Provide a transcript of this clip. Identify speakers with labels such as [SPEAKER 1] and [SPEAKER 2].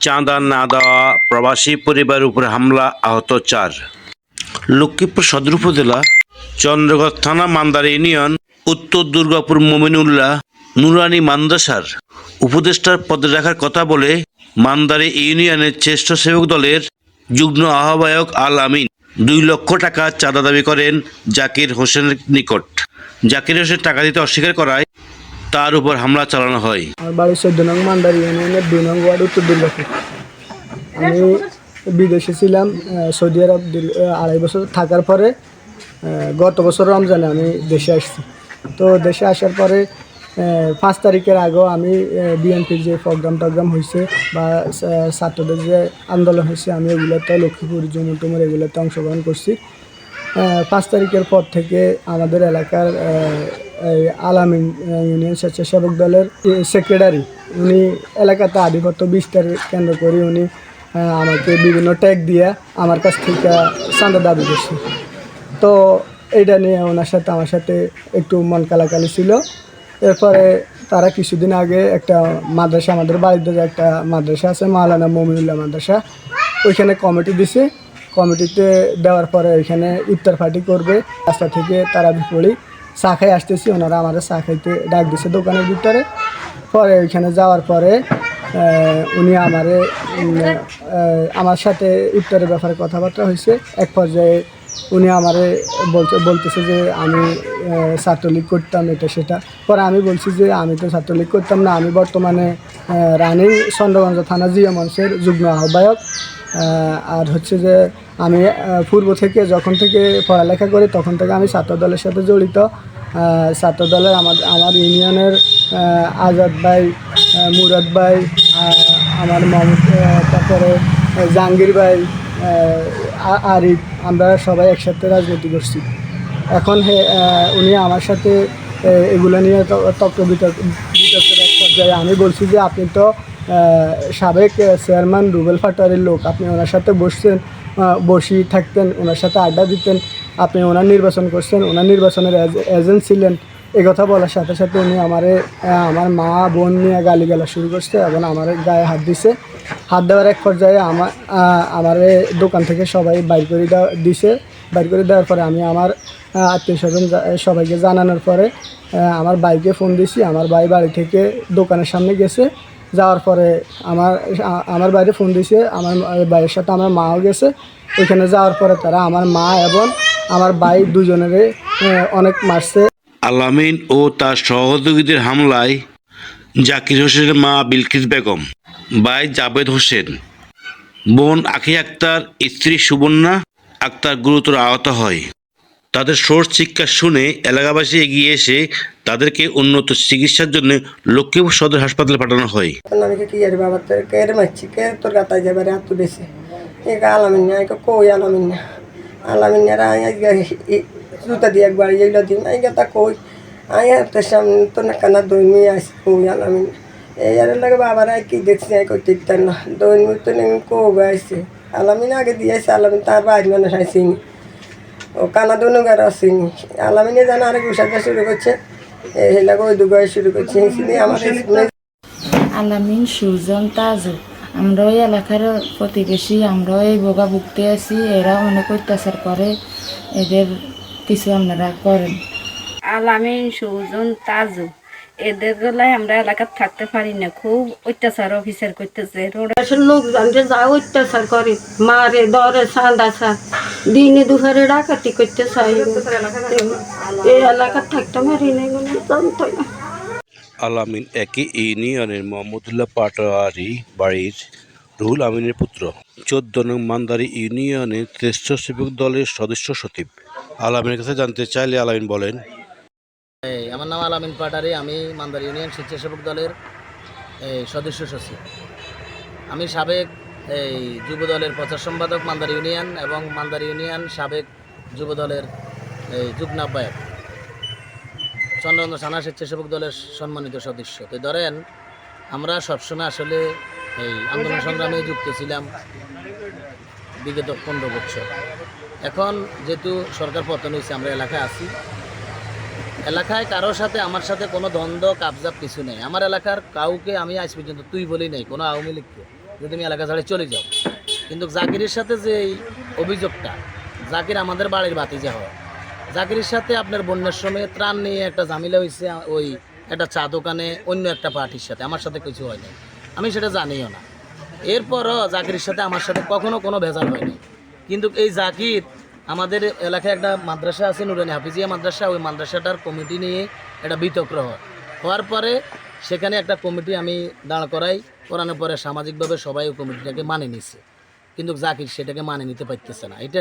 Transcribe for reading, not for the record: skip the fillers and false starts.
[SPEAKER 1] চাঁদা না দেওয়া প্রবাসী পরিবারের উপর হামলা, আহত 4। লক্ষ্মীপুর সদর উপজেলা চন্দ্রগড় থানা মান্দার ইউনিয়ন উত্তর দুর্গাপুর মোমিনুল্লাহ নুরানি মাদ্রাসার উপদেষ্টার পদে রাখার কথা বলে মান্দারে ইউনিয়নের স্বেচ্ছাসেবক দলের যুগ্ম আহ্বায়ক আল আমিন 2 লক্ষ টাকা চাঁদা দাবি করেন জাকির হোসেনের নিকট। জাকির হোসেন টাকা দিতে অস্বীকার করায় তার উপর হামলা চালানো হয়।
[SPEAKER 2] আমার বাড়ি 14 নং মান্দার ইউনিয়নের 2 নং ওয়ার্ড উত্তর দুর্গাপুর। আমি বিদেশে ছিলাম সৌদি আরব 2.5 বছর থাকার পরে গত বছর রমজানে আমি দেশে আসছি। তো দেশে আসার পরে 5 তারিখের আগেও আমি বিএনপির যে প্রোগ্রাম হয়েছে বা ছাত্রদের যে আন্দোলন হয়েছে আমি এগুলোতে লক্ষ্মীপুর জমুর এগুলোতে অংশগ্রহণ করছি। 5 তারিখের পর থেকে আমাদের এলাকার আল আমিন ইউনিয়ন স্বেচ্ছাসেবক দলের সেক্রেটারি উনি এলাকাতে আধিপত্য বিস্তার কেন্দ্র করে উনি আমাকে বিভিন্ন ট্যাগ দিয়ে আমার কাছ থেকে চাঁদা দাবি করছে। তো এইটা নিয়ে ওনার সাথে আমার সাথে একটু মন কালাকালি ছিল। এরপরে তারা কিছুদিন আগে একটা মাদ্রাসা, আমাদের বাড়িতে যে একটা মাদ্রাসা আছে মাওলানা মোমিনুল্লাহ মাদ্রাসা, ওইখানে কমিটি দিছে। কমিটিতে দেওয়ার পরে ওইখানে ইফতার পার্টি করবে। রাস্তা থেকে তারা বিপরী চা খাই আসতেছি, ওনারা আমাদের চা খাইতে ডাক দিছে দোকানের ভিতরে। পরে ওইখানে যাওয়ার পরে উনি আমার সাথে ইফতারের ব্যাপারে কথাবার্তা হয়েছে। এক পর্যায়ে উনি আমারে বলতেছে যে আমি ছাত্রলীগ করতাম, এটা সেটা। পরে আমি বলছি যে আমি তো ছাত্রলীগ করতাম না, আমি বর্তমানে রানিং চন্দ্রগঞ্জ থানা জিয়া মঞ্চের যুগ্ম আহ্বায়ক। আর হচ্ছে যে আমি পূর্ব থেকে যখন থেকে পড়ালেখা করি তখন থেকে আমি ছাত্রদলের সাথে জড়িত। ছাত্রদলের আমার ইউনিয়নের আজাদ ভাই, মুরাদ ভাই, আমার তারপরে জাহাঙ্গীর ভাই, আরিফ, আমরা সবাই একসাথে রাজনীতি করছি। এখন উনি আমার সাথে এগুলো নিয়ে তর্ক বিতর্কের এক পর্যায়ে আমি বলছি যে আপনি তো সাবেক চেয়ারম্যান রুবেল পাটোয়ারির লোক, আপনি ওনার সাথে বসি থাকতেন, ওনার সাথে আড্ডা দিতেন, আপনি ওনার নির্বাচন করছেন, ওনার নির্বাচনের এজেন্ট ছিলেন। এই কথা বলার সাথে সাথে উনি আমার মা বোন নিয়ে গালিগালা শুরু করছে এবং আমার গায়ে হাত দিছে। হাত দেওয়ার এক পর্যায়ে আমার দোকান থেকে সবাই বাইর করে দেওয়ার পরে আমি আমার আত্মীয় স্বজন সবাইকে জানানোর পরে আমার ভাইকে ফোন দিছি। আমার ভাই বাড়ি থেকে দোকানের সামনে গেছে। যাওয়ার পরে আমার বাইরে ফোন দিছে, আমার ভাইয়ের সাথে আমার মাও গেছে। ওইখানে যাওয়ার পরে তারা আমার মা এবং আমার ভাই দুজনেরই অনেক মারছে।
[SPEAKER 1] আল আমিন ও তার সহযোগীদের হামলায় জাকির হোসেনের মা বিলকিস বেগম, ভাই জাবেদ হোসেন, বোন আখি আক্তার, স্ত্রী সুবর্ণা আক্তার গুরুতর আহত হয়। তাদের সোর্স চিৎকার শুনে এলাকাবাসী এগিয়ে এসে তাদেরকে উন্নত চিকিৎসার জন্য লক্ষ্মীপুর সদর হাসপাতালে পাঠানো হয়।
[SPEAKER 3] জুতা দিয়ে একবার এইগুলো দিন এই কথা কই আই হাতের সামনে তো না কানা দৈমি আসি কই আলামিন এই আর লাগে বাবার কি দেখছি আই কই ঠিকঠাক না দৈমি তো নেই কবে আসছে আলামিন আগে দিয়ে আসছে। আলামিন তার বাইর মানুষ আসেনি, ও কানা দৈন্য গাড়ি আসেনি। আলামিনে জানা আরেক উষাতে শুরু করছে, এই লাগে ওই দুগায় শুরু করছে। আমাদের
[SPEAKER 4] আলামিন সুজন তাজু, আমরা ওই এলাকার প্রতিবেশী, আমরা এই ভোগাভুগতে আছি। এরা অনেক অত্যাচার করে, এদের কিছু আপনারা করেন।
[SPEAKER 5] আলামিন সুজন তাজু, এদের গলায় আমরা এলাকার থাকতে পারি না, খুব অত্যাচার অফিসার করতেছে।
[SPEAKER 6] লোক জানতে যা অত্যাচার করে, মারে ধরে সাঁদা দিনে দুপুরে ডাকাতি করতে চাই। এই এলাকার থাকতে পারি না, জানতো না।
[SPEAKER 1] আল আমিন একই ইউনিয়নের মোহাম্মদুল্লাহ পাটোয়ারি বাড়ির রুহুল আমিনের পুত্র। 14 নং মান্দারি ইউনিয়নের স্বেচ্ছাসেবক দলের সদস্য সচিব। আল আমিনের কাছে জানতে চাইলে আল আমিন বলেন,
[SPEAKER 7] আমার নাম আল আমিন পাটোয়ারি, আমি মান্দারি ইউনিয়ন স্বেচ্ছাসেবক দলের সদস্য সচিব। আমি সাবেক যুব দলের প্রচার সম্পাদক মান্দারি ইউনিয়ন এবং মান্দারি ইউনিয়ন সাবেক যুব দলের যুগ্ম আহ্বায়ক, চন্দ্রগঞ্জ থানা স্বেচ্ছাসেবক দলের সম্মানিত সদস্য। তো ধরেন আমরা সবসময় আসলে এই আন্দোলন সংগ্রামে যুক্ত ছিলাম বিগত 15 বছর। এখন যেহেতু সরকার পতন হয়েছে, আমরা এলাকায় আছি। এলাকায় কারোর সাথে আমার সাথে কোনো দ্বন্দ্ব কাবজাব কিছু নেই। আমার এলাকার কাউকে আমি আজ পর্যন্ত তুই বলি নাই, কোনো আওয়ামী লীগকে যে তুমি এলাকা ছাড়ে চলে যাও। কিন্তু জাকিরের সাথে যে এই অভিযোগটা, জাকির আমাদের বাড়ির বাতিজা হয়, জাকিরের সাথে আপনার বন্যার সময় ত্রাণ নিয়ে একটা ঝামেলা হয়েছে ওই একটা চা দোকানে অন্য একটা পার্টির সাথে, আমার সাথে কিছু হয়নি, আমি সেটা জানিও না। এরপরও জাকিরের সাথে আমার সাথে কখনো কোনো ভেজাল হয়নি। কিন্তু এই জাকির আমাদের এলাকায় একটা মাদ্রাসা আছে, নুরানি হাফিজিয়া মাদ্রাসা, ওই মাদ্রাসাটার কমিটি নিয়ে একটা বিতর্ক হওয়ার পরে সেখানে একটা কমিটি আমি দাঁড় করানোর পরে সামাজিকভাবে সবাই ওই কমিটিটাকে মানে নিছে, কিন্তু জাকির সেটাকে মানে নিতে পারতেছে না। এটা